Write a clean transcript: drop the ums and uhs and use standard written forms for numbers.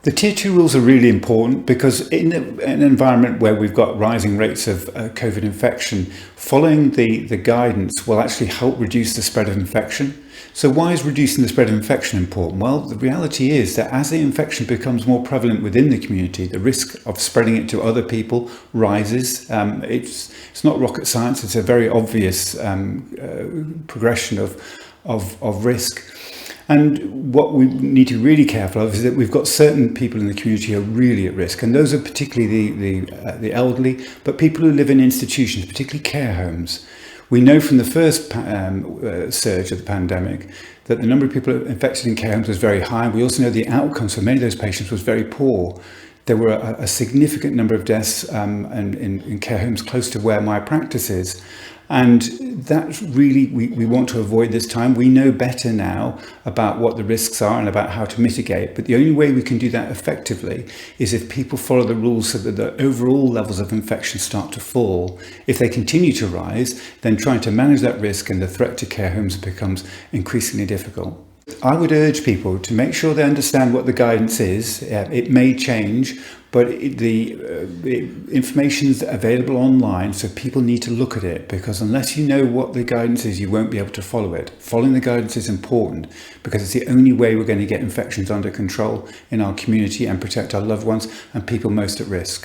The tier 2 rules are really important because in an environment where we've got rising rates of COVID infection, following the guidance will actually help reduce the spread of infection. So why is reducing the spread of infection important? Well, the reality is that as the infection becomes more prevalent within the community, the risk of spreading it to other people rises. It's not rocket science, it's a very obvious progression of risk. And what we need to be really careful of is that we've got certain people in the community who are really at risk, and those are particularly the elderly, but people who live in institutions, particularly care homes. We know from the first surge of the pandemic that the number of people infected in care homes was very high. We also know the outcomes for many of those patients was very poor. There were a significant number of deaths in care homes close to where my practice is. And that's really, we want to avoid this time. We know better now about what the risks are and about how to mitigate. But the only way we can do that effectively is if people follow the rules so that the overall levels of infection start to fall. If they continue to rise, then trying to manage that risk and the threat to care homes becomes increasingly difficult. I would urge people to make sure they understand what the guidance is. It may change, but the information is available online, so people need to look at it, because unless you know what the guidance is, you won't be able to follow it. Following the guidance is important because it's the only way we're going to get infections under control in our community and protect our loved ones and people most at risk.